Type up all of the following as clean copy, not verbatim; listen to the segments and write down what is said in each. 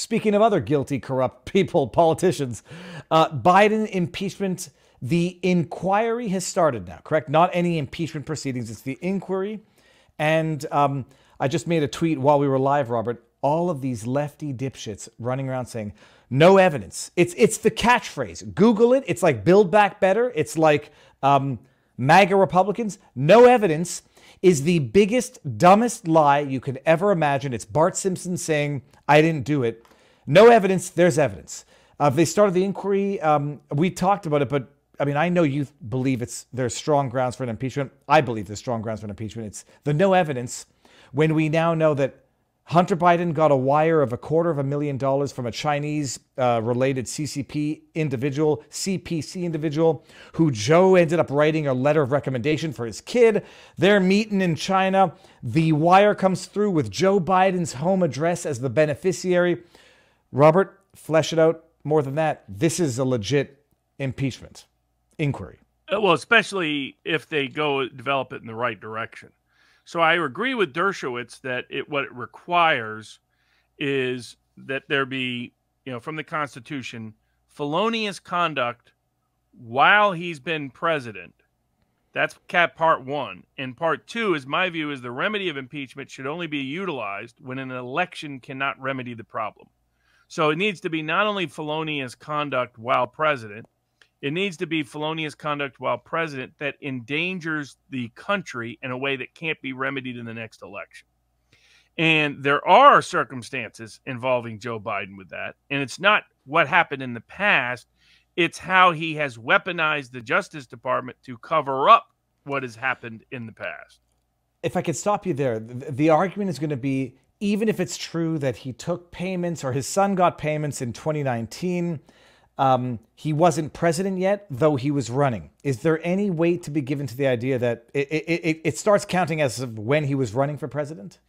speaking of other guilty, corrupt people, politicians, Biden impeachment, the inquiry has started now, correct? Not any impeachment proceedings. It's the inquiry. And I just made a tweet while we were live, Robert. All of these lefty dipshits running around saying, no evidence. It's the catchphrase. Google it. It's like Build Back Better. It's like MAGA Republicans. No evidence is the biggest, dumbest lie you could ever imagine. It's Bart Simpson saying, I didn't do it. No evidence, there's evidence. They started the inquiry. We talked about it, but I mean, I know you believe there's strong grounds for an impeachment. I believe there's strong grounds for an impeachment. It's the no evidence when we now know that Hunter Biden got a wire of $250,000 from a Chinese related CCP individual, CPC individual, who Joe ended up writing a letter of recommendation for his kid. They're meeting in China. The wire comes through with Joe Biden's home address as the beneficiary. Robert, flesh it out more than that. This is a legit impeachment inquiry. Well, especially if they go develop it in the right direction. So I agree with Dershowitz that what it requires is that there be, from the Constitution, felonious conduct while he's been president. That's part one. And part two, is my view, is the remedy of impeachment should only be utilized when an election cannot remedy the problem. So it needs to be not only felonious conduct while president, it needs to be felonious conduct while president that endangers the country in a way that can't be remedied in the next election. And there are circumstances involving Joe Biden with that. And it's not what happened in the past. It's how he has weaponized the Justice Department to cover up what has happened in the past. If I could stop you there, the argument is going to be, even if it's true that he took payments or his son got payments in 2019, he wasn't president yet, though he was running. Is there any weight to be given to the idea that it starts counting as of when he was running for president?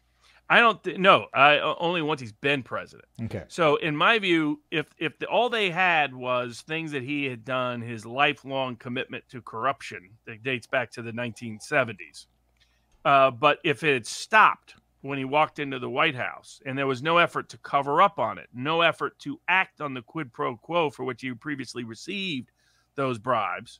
I don't no. Only once he's been president. Okay. So in my view, if all they had was things that he had done, his lifelong commitment to corruption that dates back to the 1970s, but if it had stopped when he walked into the White House and there was no effort to cover up on it, no effort to act on the quid pro quo for which he previously received those bribes,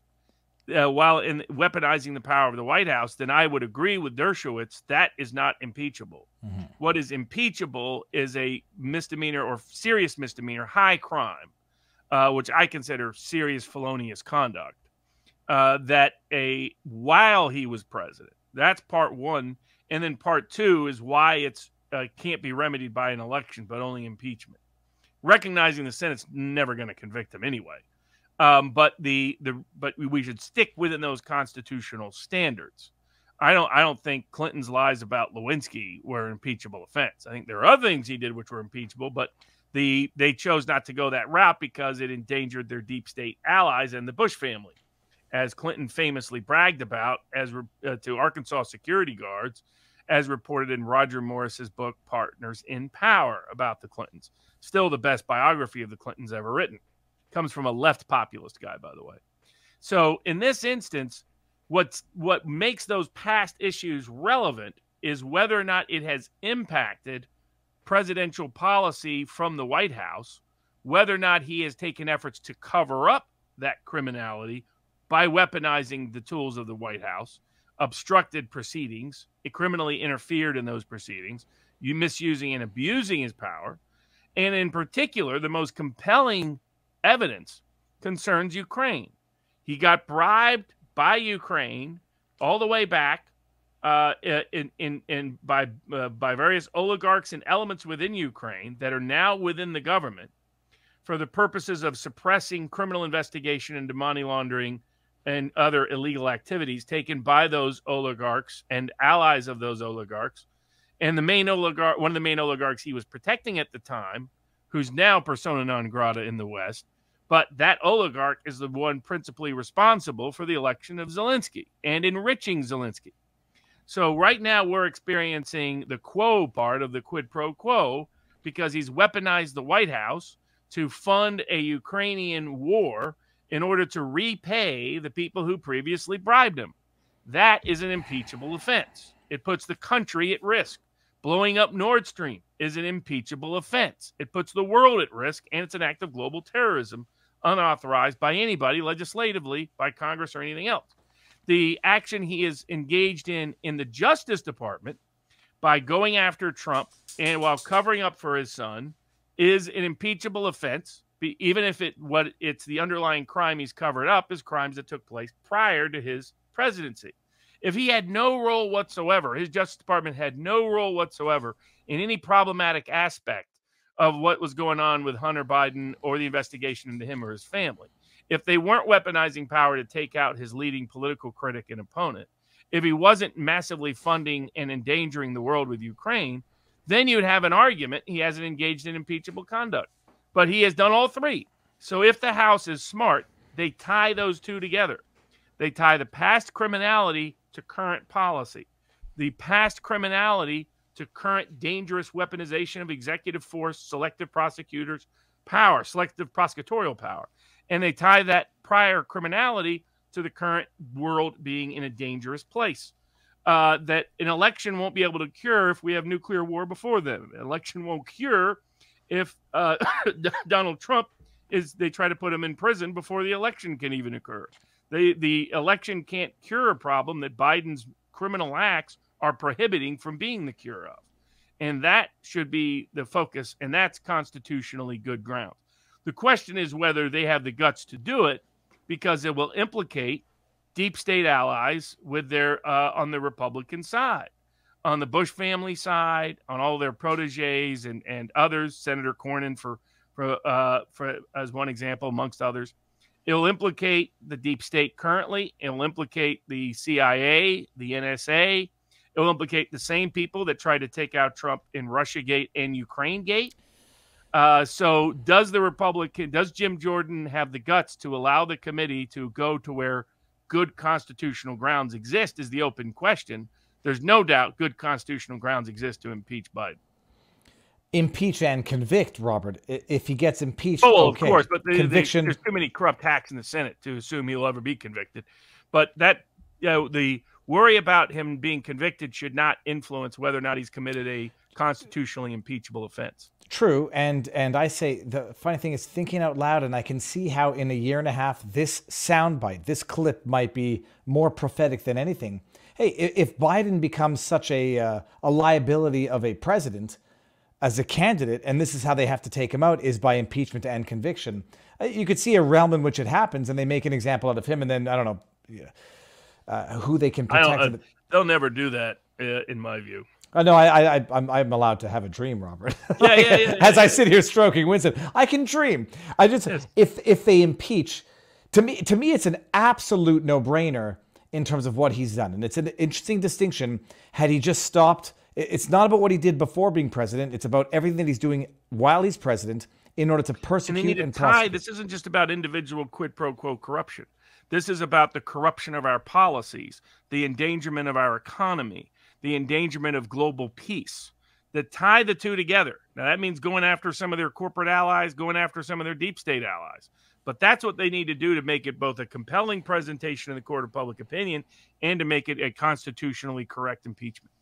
while in weaponizing the power of the White House, then I would agree with Dershowitz that is not impeachable. Mm-hmm. What is impeachable is a misdemeanor or serious misdemeanor, high crime, which I consider serious felonious conduct, while he was president. That's part one. And then part two is why it's can't be remedied by an election, but only impeachment. Recognizing the Senate's never going to convict him anyway. But we should stick within those constitutional standards. I don't think Clinton's lies about Lewinsky were an impeachable offense. I think there are other things he did which were impeachable, but they chose not to go that route because it endangered their deep state allies and the Bush family, as Clinton famously bragged about to Arkansas security guards, as reported in Roger Morris's book Partners in Power about the Clintons. Still the best biography of the Clintons ever written. Comes from a left populist guy, by the way. So in this instance, what makes those past issues relevant is whether or not it has impacted presidential policy from the White House, whether or not he has taken efforts to cover up that criminality by weaponizing the tools of the White House, obstructed proceedings, it criminally interfered in those proceedings, you misusing and abusing his power, and in particular, the most compelling evidence concerns Ukraine. He got bribed by Ukraine all the way back by various oligarchs and elements within Ukraine that are now within the government for the purposes of suppressing criminal investigation into money laundering and other illegal activities taken by those oligarchs and allies of those oligarchs. And the main oligarch, one of the main oligarchs he was protecting at the time, who's now persona non grata in the West, but that oligarch is the one principally responsible for the election of Zelensky and enriching Zelensky. So right now we're experiencing the quo part of the quid pro quo because he's weaponized the White House to fund a Ukrainian war in order to repay the people who previously bribed him. That is an impeachable offense. It puts the country at risk Blowing up Nord Stream is an impeachable offense. It puts the world at risk, and it's an act of global terrorism unauthorized by anybody legislatively, by Congress, or anything else. The action he is engaged in the Justice Department by going after Trump and while covering up for his son is an impeachable offense, even if it's the underlying crime he's covered up is crimes that took place prior to his presidency. If he had no role whatsoever, his Justice Department had no role whatsoever in any problematic aspect of what was going on with Hunter Biden or the investigation into him or his family, if they weren't weaponizing power to take out his leading political critic and opponent, if he wasn't massively funding and endangering the world with Ukraine, then you'd have an argument he hasn't engaged in impeachable conduct. But he has done all three. So if the House is smart, they tie those two together. They tie the past criminality to current policy, the past criminality to current dangerous weaponization of executive force, selective prosecutors' power, selective prosecutorial power. And they tie that prior criminality to the current world being in a dangerous place. That an election won't be able to cure if we have nuclear war before them. An election won't cure if Donald Trump they try to put him in prison before the election can even occur. The election can't cure a problem that Biden's criminal acts are prohibiting from being the cure of. And that should be the focus, and that's constitutionally good ground. The question is whether they have the guts to do it, because it will implicate deep state allies with their on the Republican side, on the Bush family side, on all their proteges and others. Senator Cornyn for as one example amongst others. It'll implicate the deep state currently. It will implicate the CIA, the NSA. It will implicate the same people that tried to take out Trump in Russiagate and Ukrainegate. So does Jim Jordan have the guts to allow the committee to go to where good constitutional grounds exist is the open question. There's no doubt good constitutional grounds exist to impeach Biden. Impeach and convict, Robert. If he gets impeached, okay. Of course, but conviction. There's too many corrupt hacks in the Senate to assume he'll ever be convicted. But that, the worry about him being convicted should not influence whether or not he's committed a constitutionally impeachable offense. True, and I say the funny thing is thinking out loud, and I can see how in a year and a half this soundbite, this clip might be more prophetic than anything. Hey, if Biden becomes such a liability of a president as a candidate, and this is how they have to take him out, is by impeachment and conviction. You could see a realm in which it happens, and they make an example out of him, and then I don't know who they can protect. They'll never do that, in my view. No, I'm allowed to have a dream, Robert. Yeah. As I sit here stroking Winston, I can dream. If they impeach, to me, it's an absolute no-brainer in terms of what he's done, and it's an interesting distinction. Had he just stopped, it's not about what he did before being president. It's about everything that he's doing while he's president in order to persecute and prosecute. This isn't just about individual quid pro quo corruption. This is about the corruption of our policies, the endangerment of our economy, the endangerment of global peace, that tie the two together. Now, that means going after some of their corporate allies, going after some of their deep state allies. But that's what they need to do to make it both a compelling presentation in the court of public opinion and to make it a constitutionally correct impeachment.